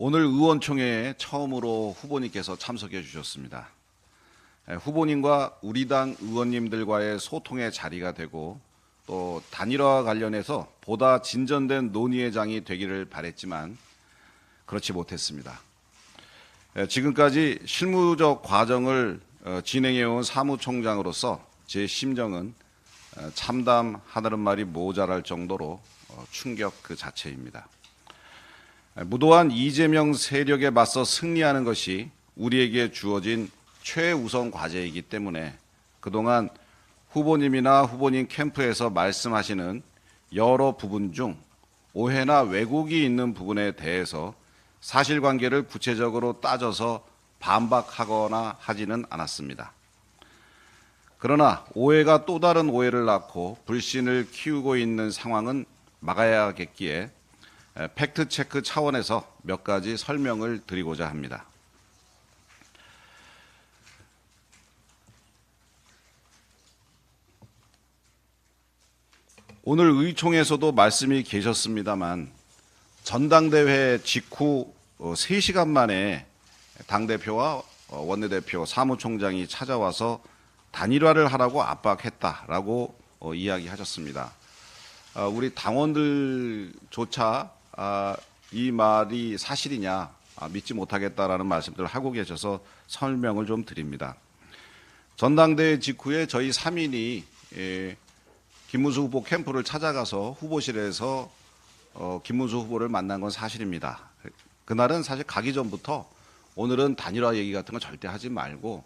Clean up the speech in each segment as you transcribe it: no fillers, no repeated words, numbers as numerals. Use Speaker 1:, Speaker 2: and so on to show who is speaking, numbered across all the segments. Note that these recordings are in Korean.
Speaker 1: 오늘 의원총회에 처음으로 후보님께서 참석해 주셨습니다. 후보님과 우리 당 의원님들과의 소통의 자리가 되고 또 단일화와 관련해서 보다 진전된 논의의 장이 되기를 바랬지만 그렇지 못했습니다. 지금까지 실무적 과정을 진행해온 사무총장으로서 제 심정은 참담하다는 말이 모자랄 정도로 충격 그 자체입니다. 무도한 이재명 세력에 맞서 승리하는 것이 우리에게 주어진 최우선 과제이기 때문에 그동안 후보님이나 후보님 캠프에서 말씀하시는 여러 부분 중 오해나 왜곡이 있는 부분에 대해서 사실관계를 구체적으로 따져서 반박하거나 하지는 않았습니다. 그러나 오해가 또 다른 오해를 낳고 불신을 키우고 있는 상황은 막아야겠기에 팩트체크 차원에서 몇 가지 설명을 드리고자 합니다. 오늘 의총에서도 말씀이 계셨습니다만 전당대회 직후 3시간 만에 당대표와 원내대표, 사무총장이 찾아와서 단일화를 하라고 압박했다라고 이야기하셨습니다. 우리 당원들조차 이 말이 사실이냐 믿지 못하겠다라는 말씀들을 하고 계셔서 설명을 좀 드립니다. 전당대회 직후에 저희 3인이 김문수 후보 캠프를 찾아가서 후보실에서 김문수 후보를 만난 건 사실입니다. 그날은 사실 가기 전부터 오늘은 단일화 얘기 같은 거 절대 하지 말고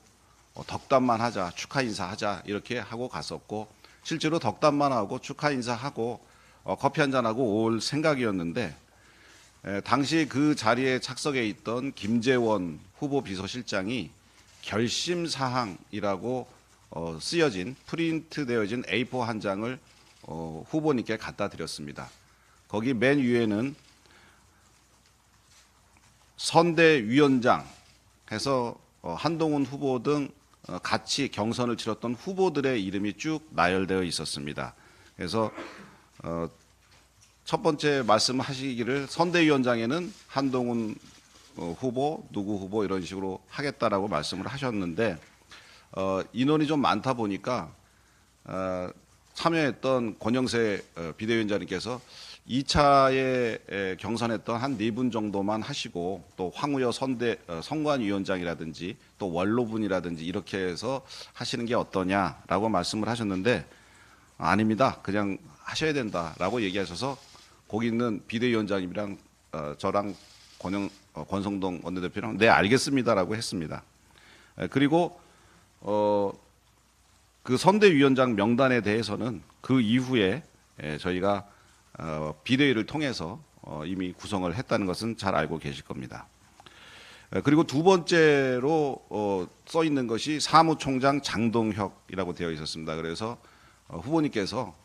Speaker 1: 덕담만 하자, 축하 인사하자 이렇게 하고 갔었고 실제로 덕담만 하고 축하 인사하고 커피 한잔하고 올 생각이었는데 당시 그 자리에 착석해 있던 김재원 후보 비서실장이 결심사항이라고 쓰여진 프린트되어진 A4 한 장을 후보님께 갖다 드렸습니다. 거기 맨 위에는 선대위원장 해서 한동훈 후보 등 같이 경선을 치렀던 후보들의 이름이 쭉 나열되어 있었습니다. 그래서 첫 번째 말씀하시기를 선대위원장에는 한동훈 후보, 누구 후보 이런 식으로 하겠다라고 말씀을 하셨는데 인원이 좀 많다 보니까 참여했던 권영세 비대위원장님께서 2차에 경선했던 한 4분 정도만 하시고 또 황우여 선관위원장이라든지 또 원로분이라든지 이렇게 해서 하시는 게 어떠냐라고 말씀을 하셨는데 아닙니다. 그냥 하셔야 된다라고 얘기하셔서 거기 있는 비대위원장님이랑 저랑 권성동 원내대표랑 네 알겠습니다라고 했습니다. 그리고 그 선대위원장 명단에 대해서는 그 이후에 저희가 비대위를 통해서 이미 구성을 했다는 것은 잘 알고 계실 겁니다. 그리고 두 번째로 써 있는 것이 사무총장 장동혁이라고 되어 있었습니다. 그래서 후보님께서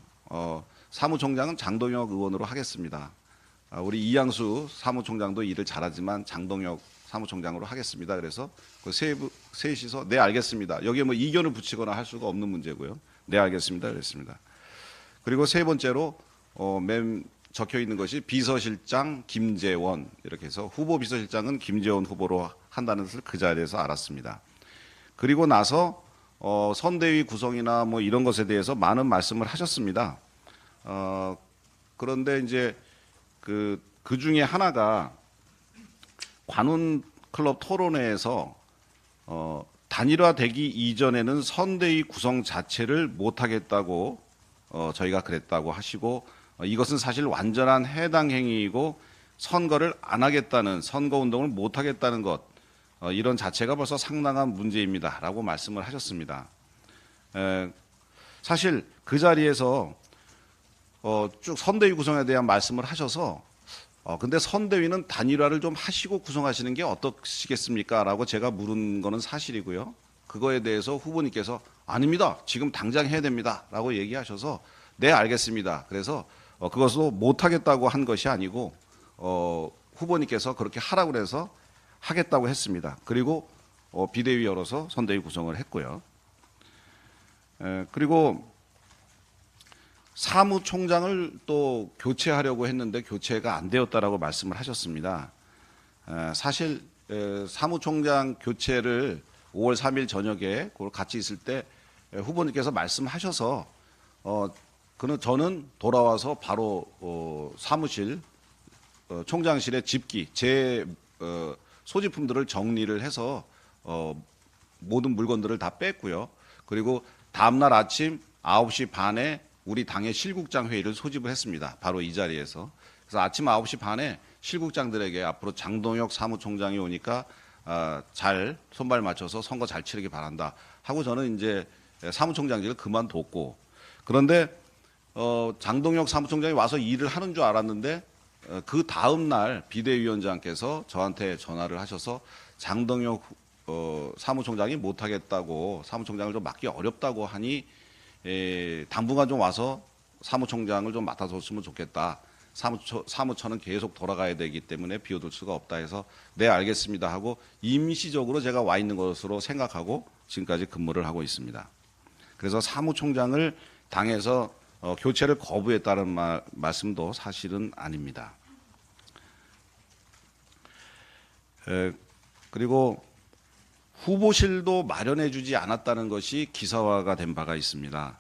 Speaker 1: 사무총장은 장동혁 의원으로 하겠습니다. 우리 이양수 사무총장도 일을 잘하지만 장동혁 사무총장으로 하겠습니다. 그래서 그 셋이서 네 알겠습니다. 여기에 뭐 이견을 붙이거나 할 수가 없는 문제고요. 네 알겠습니다. 그랬습니다. 그리고 세 번째로 맨 적혀 있는 것이 비서실장 김재원 이렇게 해서 후보 비서실장은 김재원 후보로 한다는 것을 그 자리에서 알았습니다. 그리고 나서 선대위 구성이나 뭐 이런 것에 대해서 많은 말씀을 하셨습니다. 그런데 이제 그 중에 하나가 관훈 클럽 토론회에서 단일화되기 이전에는 선대위 구성 자체를 못하겠다고 저희가 그랬다고 하시고 이것은 사실 완전한 해당 행위이고 선거를 안 하겠다는 선거운동을 못하겠다는 것 이런 자체가 벌써 상당한 문제입니다라고 말씀을 하셨습니다. 사실 그 자리에서 쭉 선대위 구성에 대한 말씀을 하셔서 근데 선대위는 단일화를 좀 하시고 구성하시는 게 어떠시겠습니까? 라고 제가 물은 거는 사실이고요. 그거에 대해서 후보님께서 아닙니다. 지금 당장 해야 됩니다. 라고 얘기하셔서 네 알겠습니다. 그래서 그것도 못하겠다고 한 것이 아니고 후보님께서 그렇게 하라고 해서 하겠다고 했습니다. 그리고 비대위 열어서 선대위 구성을 했고요. 그리고 사무총장을 또 교체하려고 했는데 교체가 안 되었다라고 말씀을 하셨습니다. 사실 사무총장 교체를 5월 3일 저녁에 그걸 같이 있을 때 후보님께서 말씀하셔서 저는 돌아와서 바로 사무실 총장실의 집기 제 소지품들을 정리를 해서 모든 물건들을 다 뺐고요. 그리고 다음날 아침 9시 반에 우리 당의 실국장 회의를 소집을 했습니다. 바로 이 자리에서. 그래서 아침 9시 반에 실국장들에게 앞으로 장동혁 사무총장이 오니까 잘 손발 맞춰서 선거 잘 치르기 바란다 하고 저는 이제 사무총장직을 그만뒀고, 그런데 장동혁 사무총장이 와서 일을 하는 줄 알았는데 그 다음 날 비대위원장께서 저한테 전화를 하셔서 장동혁 사무총장이 못하겠다고, 사무총장을 좀 맡기 어렵다고 하니 당분간 좀 와서 사무총장을 좀 맡아줬으면 좋겠다. 사무처는 계속 돌아가야 되기 때문에 비워둘 수가 없다 해서 네 알겠습니다 하고 임시적으로 제가 와 있는 것으로 생각하고 지금까지 근무를 하고 있습니다. 그래서 사무총장을 당에서 교체를 거부했다는 말씀도 사실은 아닙니다. 그리고 후보실도 마련해 주지 않았다는 것이 기사화가 된 바가 있습니다.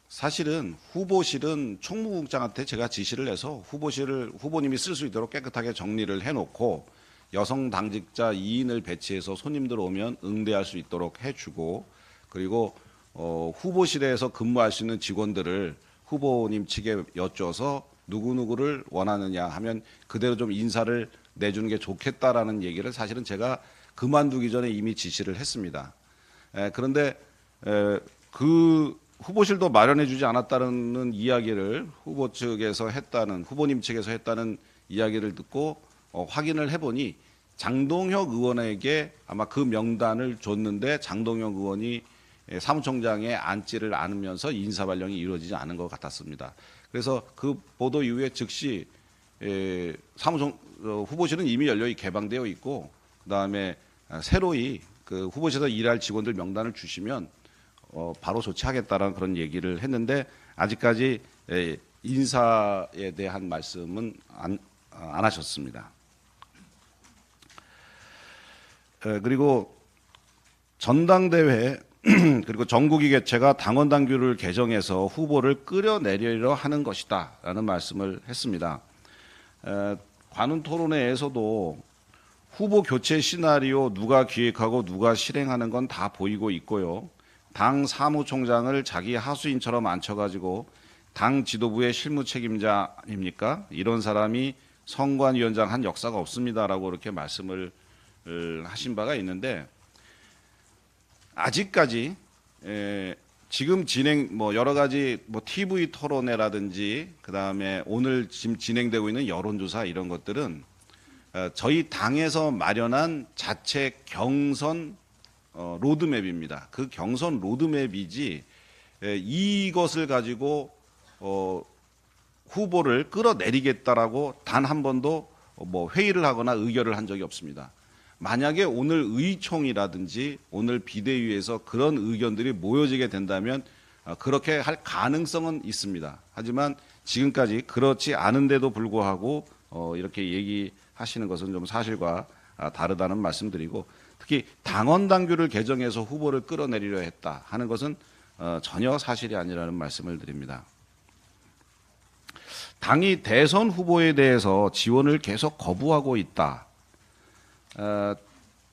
Speaker 1: 사실은 후보실은 총무국장한테 제가 지시를 해서 후보실을 후보님이 쓸 수 있도록 깨끗하게 정리를 해놓고 여성 당직자 2인을 배치해서 손님들 오면 응대할 수 있도록 해주고, 그리고 후보실에서 근무할 수 있는 직원들을 후보님 측에 여쭤서 누구누구를 원하느냐 하면 그대로 좀 인사를 내주는 게 좋겠다라는 얘기를 사실은 제가 그만두기 전에 이미 지시를 했습니다. 그런데 그 후보실도 마련해 주지 않았다는 이야기를 후보 측에서 했다는, 후보님 측에서 했다는 이야기를 듣고 확인을 해보니 장동혁 의원에게 아마 그 명단을 줬는데 장동혁 의원이 사무총장에 앉지를 않으면서 인사 발령이 이루어지지 않은 것 같았습니다. 그래서 그 보도 이후에 즉시 후보실은 이미 연령이 개방되어 있고, 그다음에 새로이 그 후보실에서 일할 직원들 명단을 주시면 바로 조치하겠다라는 그런 얘기를 했는데 아직까지 인사에 대한 말씀은 안 하셨습니다. 그리고 전당대회 그리고 정국위 개최가 당원 당규를 개정해서 후보를 끌어내리려 하는 것이다라는 말씀을 했습니다. 관훈 토론회에서도 후보 교체 시나리오 누가 기획하고 누가 실행하는 건 다 보이고 있고요. 당 사무총장을 자기 하수인처럼 앉혀가지고 당 지도부의 실무 책임자 아닙니까? 이런 사람이 선관위원장 한 역사가 없습니다라고 그렇게 말씀을 하신 바가 있는데, 아직까지 지금 여러 가지 TV 토론회라든지 그다음에 오늘 지금 진행되고 있는 여론조사 이런 것들은 저희 당에서 마련한 자체 경선 로드맵입니다. 그 경선 로드맵이지 이것을 가지고 후보를 끌어내리겠다라고 단 한 번도 회의를 하거나 의결을 한 적이 없습니다. 만약에 오늘 의총이라든지 오늘 비대위에서 그런 의견들이 모여지게 된다면 그렇게 할 가능성은 있습니다. 하지만 지금까지 그렇지 않은데도 불구하고 이렇게 얘기하시는 것은 좀 사실과 다르다는 말씀드리고, 특히 당원 당규를 개정해서 후보를 끌어내리려 했다 하는 것은 전혀 사실이 아니라는 말씀을 드립니다. 당이 대선 후보에 대해서 지원을 계속 거부하고 있다.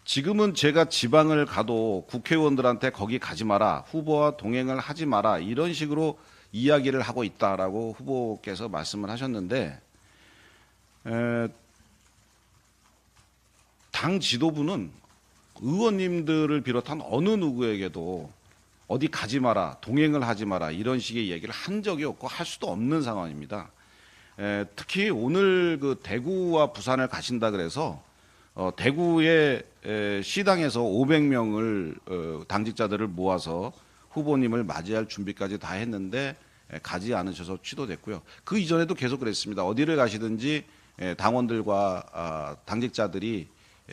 Speaker 1: 지금은 제가 지방을 가도 국회의원들한테 거기 가지 마라, 후보와 동행을 하지 마라 이런 식으로 이야기를 하고 있다라고 후보께서 말씀을 하셨는데, 당 지도부는 의원님들을 비롯한 어느 누구에게도 어디 가지 마라, 동행을 하지 마라 이런 식의 얘기를 한 적이 없고 할 수도 없는 상황입니다. 특히 오늘 그 대구와 부산을 가신다 그래서 대구의 시당에서 500명을 당직자들을 모아서 후보님을 맞이할 준비까지 다 했는데 가지 않으셔서 취소됐고요. 그 이전에도 계속 그랬습니다. 어디를 가시든지 당원들과 당직자들이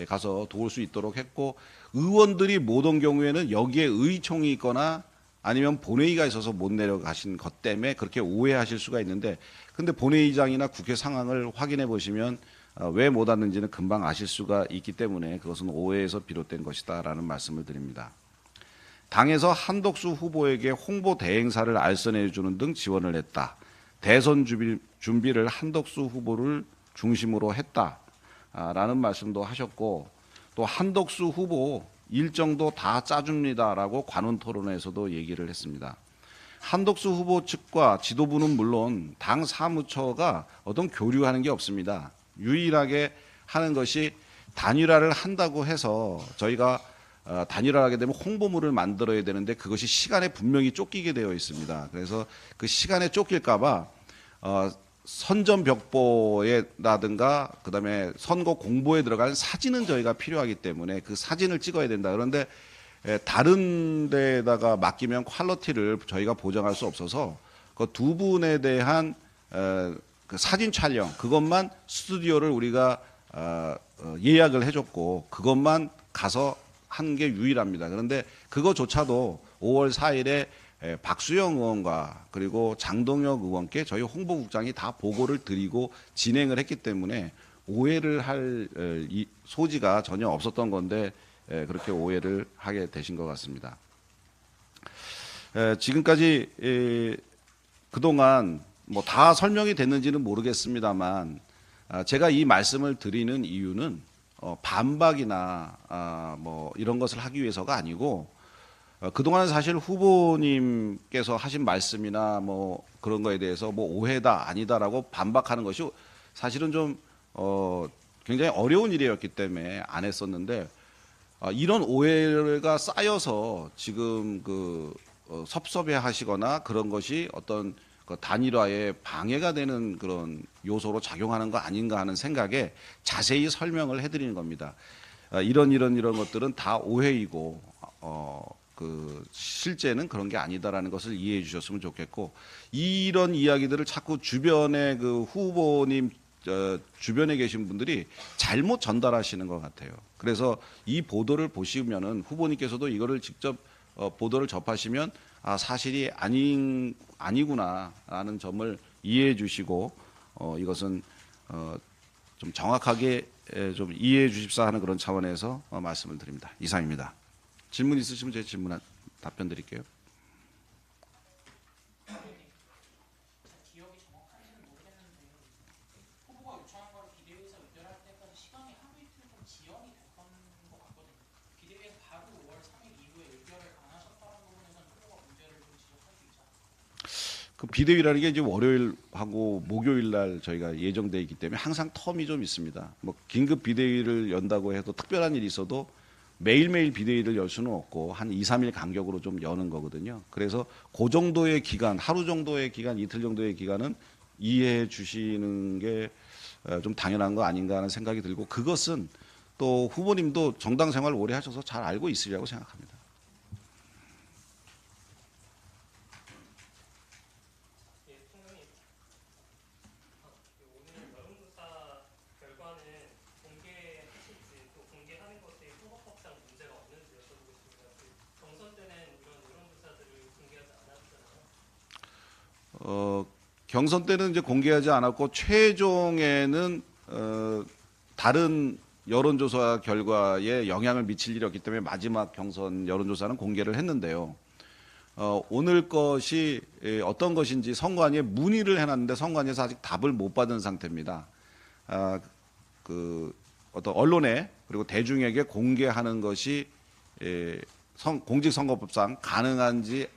Speaker 1: 가서 도울 수 있도록 했고, 의원들이 못 온 경우에는 여기에 의총이 있거나 아니면 본회의가 있어서 못 내려가신 것 때문에 그렇게 오해하실 수가 있는데, 근데 본회의장이나 국회 상황을 확인해 보시면 왜 못 왔는지는 금방 아실 수가 있기 때문에 그것은 오해에서 비롯된 것이다라는 말씀을 드립니다. 당에서 한덕수 후보에게 홍보 대행사를 알선해 주는 등 지원을 했다. 대선 준비를 한덕수 후보를 중심으로 했다라는 말씀도 하셨고, 또 한덕수 후보 일정도 다 짜줍니다라고 관훈 토론회에서도 얘기를 했습니다. 한덕수 후보 측과 지도부는 물론 당 사무처가 어떤 교류하는 게 없습니다. 유일하게 하는 것이 단일화를 한다고 해서 저희가 단일화를 하게 되면 홍보물을 만들어야 되는데 그것이 시간에 분명히 쫓기게 되어 있습니다. 그래서 그 시간에 쫓길까 봐 선전벽보에라든가 그다음에 선거 공보에 들어갈 사진은 저희가 필요하기 때문에 그 사진을 찍어야 된다. 그런데 다른 데다가 맡기면 퀄리티를 저희가 보장할 수 없어서 그 두 분에 대한 그 사진 촬영 그것만 스튜디오를 우리가 예약을 해줬고 그것만 가서 한 게 유일합니다. 그런데 그거조차도 5월 4일에 박수영 의원과 그리고 장동혁 의원께 저희 홍보국장이 다 보고를 드리고 진행을 했기 때문에 오해를 할 소지가 전혀 없었던 건데 그렇게 오해를 하게 되신 것 같습니다. 지금까지 그동안 뭐 다 설명이 됐는지는 모르겠습니다만 제가 이 말씀을 드리는 이유는 반박이나 뭐 이런 것을 하기 위해서가 아니고 그동안 사실 후보님께서 하신 말씀이나 뭐 그런 거에 대해서 뭐 오해다 아니다라고 반박하는 것이 사실은 좀 굉장히 어려운 일이었기 때문에 안 했었는데 이런 오해가 쌓여서 지금 그 섭섭해하시거나 그런 것이 어떤 그 단일화에 방해가 되는 그런 요소로 작용하는 거 아닌가 하는 생각에 자세히 설명을 해드리는 겁니다. 이런 것들은 다 오해이고 그 실제는 그런 게 아니다라는 것을 이해해 주셨으면 좋겠고 이런 이야기들을 자꾸 주변에 그 후보님 주변에 계신 분들이 잘못 전달하시는 것 같아요. 그래서 이 보도를 보시면은 후보님께서도 이거를 직접 보도를 접하시면 사실이 아니구나라는 점을 이해해 주시고 이것은 좀 정확하게 좀 이해해 주십사 하는 그런 차원에서 말씀을 드립니다. 이상입니다. 질문 있으시면 제 질문 답변 드릴게요. 그 비대위라는 게 이제 월요일하고 목요일 날 저희가 예정돼 있기 때문에 항상 텀이 좀 있습니다. 뭐 긴급 비대위를 연다고 해도 특별한 일이 있어도 매일매일 비대위를 열 수는 없고 한 2, 3일 간격으로 좀 여는 거거든요. 그래서 그 정도의 기간, 하루 정도의 기간, 이틀 정도의 기간은 이해해 주시는 게 좀 당연한 거 아닌가 하는 생각이 들고 그것은 또 후보님도 정당 생활 오래 하셔서 잘 알고 있으리라고 생각합니다. 경선 때는 이제 공개하지 않았고 최종에는 다른 여론조사 결과에 영향을 미칠 일이 없기 때문에 마지막 경선 여론조사는 공개를 했는데요. 오늘 것이 어떤 것인지 선관위에 문의를 해놨는데 선관위에서 아직 답을 못 받은 상태입니다. 그 어떤 언론에 그리고 대중에게 공개하는 것이 공직선거법상 가능한지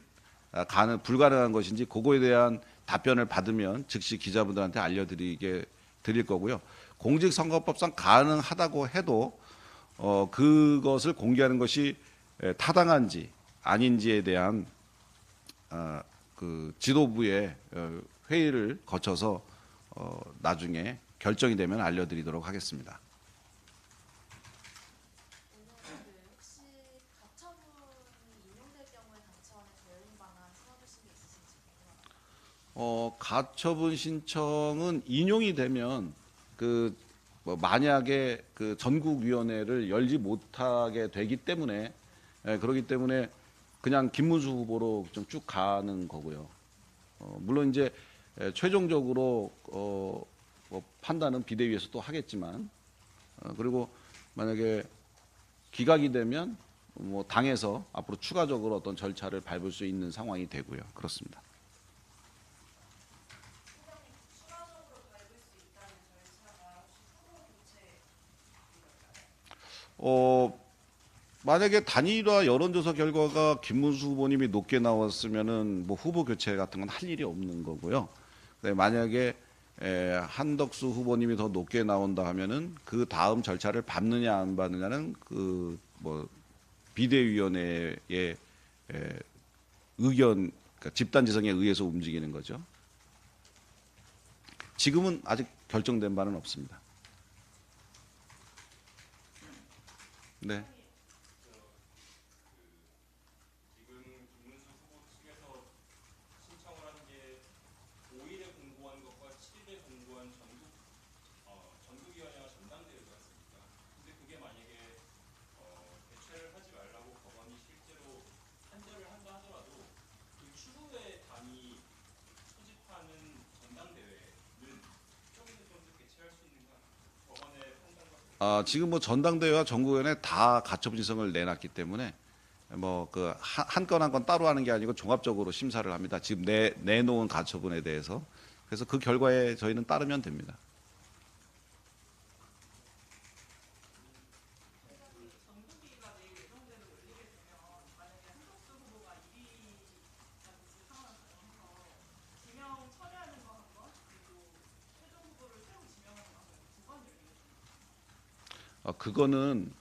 Speaker 1: 불가능한 것인지 그거에 대한 답변을 받으면 즉시 기자분들한테 드릴 거고요. 공직선거법상 가능하다고 해도 그것을 공개하는 것이 타당한지 아닌지에 대한 그 지도부의 회의를 거쳐서 나중에 결정이 되면 알려드리도록 하겠습니다.
Speaker 2: 혹시 가처분이 인용될 경우에 당차원의 대응 방안 세워주신 게 있으신지 궁금합니다.
Speaker 1: 가처분 신청은 인용이 되면 뭐 만약에 그 전국위원회를 열지 못하게 되기 때문에 그렇기 때문에 그냥 김문수 후보로 좀 쭉 가는 거고요. 물론 이제 최종적으로 뭐 판단은 비대위에서 또 하겠지만 그리고 만약에 기각이 되면 뭐 당에서 앞으로 추가적으로 어떤 절차를 밟을 수 있는 상황이 되고요. 그렇습니다. 만약에 단일화 여론조사 결과가 김문수 후보님이 높게 나왔으면은 뭐 후보 교체 같은 건 할 일이 없는 거고요. 만약에 한덕수 후보님이 더 높게 나온다 하면은 그 다음 절차를 밟느냐 안 밟느냐는 그 뭐 비대위원회의 의견, 그러니까 집단지성에 의해서 움직이는 거죠. 지금은 아직 결정된 바는 없습니다. 네.
Speaker 3: 지금 김문수 후보 측에서 신청을 한 게 5일에 공고한 것과 7일에 공고한 전국위원회와 전당대회가 있습니까? 근데 그게 만약에 개최를 하지 말라고 법원이 실제로 판결을 한다 하더라도 그 추후에 당이 소집하는 전당대회는 좀 개최할 수 있는가? 법원의 판단과
Speaker 1: 지금 뭐 전당대회와 전국위원회 다 가처분 신청을 내놨기 때문에 뭐 그 한 건 한 건 따로 하는 게 아니고 종합적으로 심사를 합니다. 지금 내놓은 가처분에 대해서. 그래서 그 결과에 저희는 따르면 됩니다. 그거는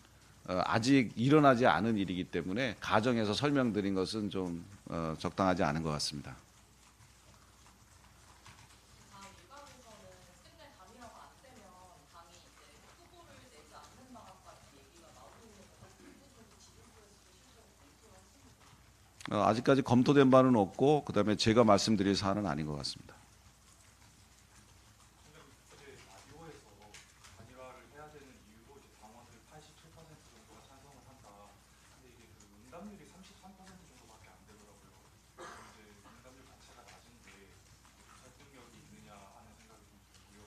Speaker 1: 아직 일어나지 않은 일이기 때문에 가정에서 설명드린 것은 좀 적당하지 않은 것 같습니다.
Speaker 2: 당 일각에서는 끝내 단일화가 안 되면 당이 이제 후보를 내지 않는다까지 얘기가 나오고 있는 것 같아요. 일부분도 지지부에서도 실제로 검토를 했습니다.
Speaker 1: 아직까지 검토된 바는 없고 그다음에 제가 말씀드릴 사안은 아닌 것 같습니다.
Speaker 4: 어제 라디오에서 단일화를 해야 되는 이유로 이제 당원들 87% 정도가 찬성을 한다. 근데 이게 그 응답률이 33% 정도밖에 안 되더라고요. 이제 응답률 자체가 낮은데 설득력이 있느냐 하는 생각이 좀 들고요.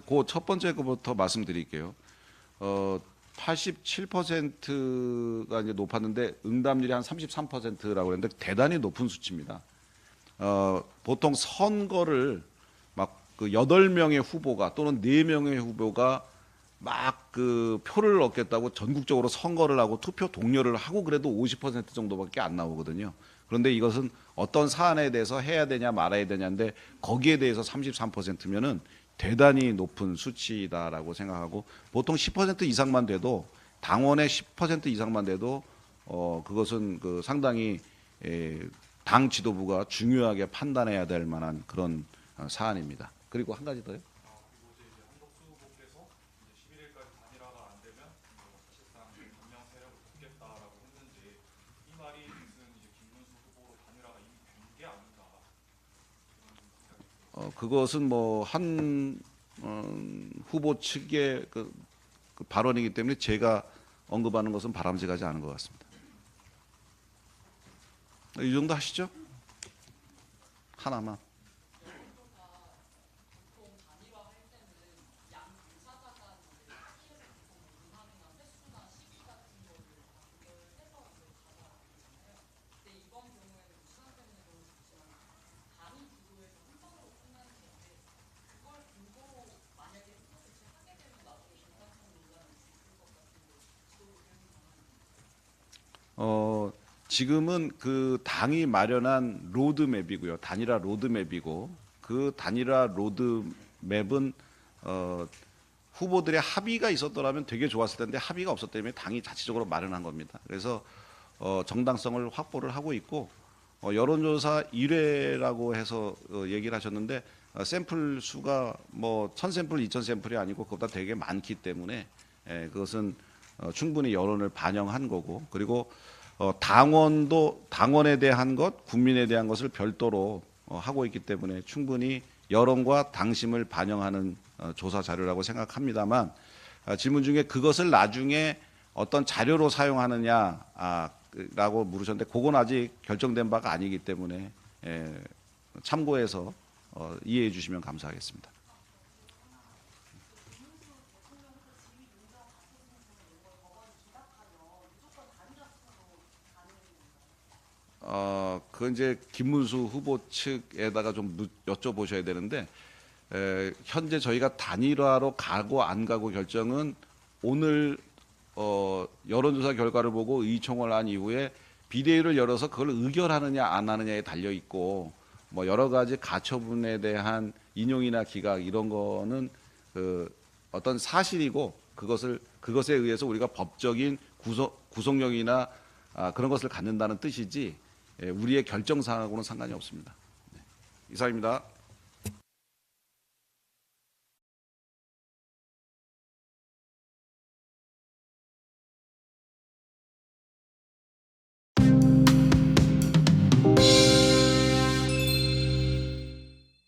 Speaker 1: 그 첫 번째 거부터 말씀드릴게요. 87%가 이제 높았는데 응답률이 한 33%라고 했는데 대단히 높은 수치입니다. 보통 선거를 막 그 8명의 후보가 또는 4명의 후보가 막 그 표를 얻겠다고 전국적으로 선거를 하고 투표 동료를 하고 그래도 50% 정도밖에 안 나오거든요. 그런데 이것은 어떤 사안에 대해서 해야 되냐 말아야 되냐인데 거기에 대해서 33%면은 대단히 높은 수치다라고 생각하고 보통 10% 이상만 돼도 당원의 10% 이상만 돼도 그것은 그 상당히 당 지도부가 중요하게 판단해야 될 만한 그런 사안입니다. 그리고 한 가지 더요.
Speaker 4: 그리고 이제 한덕수 후보께서 이제 11일까지 단일화가 안 되면 사실상 변명 세력을 돕겠다라고 했는데 이 말이 무슨 이제 김문수 후보로 단일화가 이미 된 게 아닌가 그런 생각이 들어요.
Speaker 1: 그것은 뭐 한 후보 측의 그 발언이기 때문에 제가 언급하는 것은 바람직하지 않은 것 같습니다. 이 정도 하시죠? 하나만.
Speaker 2: 보통 단일화할 때는 양 당사자 간 이제 합의해서 보통 문항이나 횟수나 시기 같은 거를 다 조절해서 이제 가져가잖아요. 근데 이번 경우에는 무산되는 경우도 있지만 당이 주도해서 한번으로 끝나는 건데 그걸 근거로 만약에 후보 교체하게 되면 나중에 정당성 논란이 있을 것 같은데 지도부 대응 방안이
Speaker 1: 지금은 그 당이 마련한 로드맵이고요. 단일화 로드맵이고 그 단일화 로드맵은 후보들의 합의가 있었더라면 되게 좋았을 텐데 합의가 없었기 때문에 당이 자체적으로 마련한 겁니다. 그래서 정당성을 확보를 하고 있고 여론조사 1회라고 해서 얘기를 하셨는데 샘플 수가 뭐 1000샘플, 2000샘플이 아니고 그것보다 되게 많기 때문에 그것은 충분히 여론을 반영한 거고 그리고 당원에 대한 것, 국민에 대한 것을 별도로 하고 있기 때문에 충분히 여론과 당심을 반영하는 조사 자료라고 생각합니다만 질문 중에 그것을 나중에 어떤 자료로 사용하느냐라고 물으셨는데 그건 아직 결정된 바가 아니기 때문에 참고해서 이해해 주시면 감사하겠습니다. 그건 이제 김문수 후보 측에다가 좀 여쭤보셔야 되는데, 현재 저희가 단일화로 가고 안 가고 결정은 오늘 여론조사 결과를 보고 의총을 한 이후에 비대위를 열어서 그걸 의결하느냐 안 하느냐에 달려 있고, 뭐 여러 가지 가처분에 대한 인용이나 기각 이런 거는 그 어떤 사실이고, 그것에 의해서 우리가 법적인 구속력이나 그런 것을 갖는다는 뜻이지, 우리의 결정 사항하고는 상관이 없습니다. 네. 이상입니다.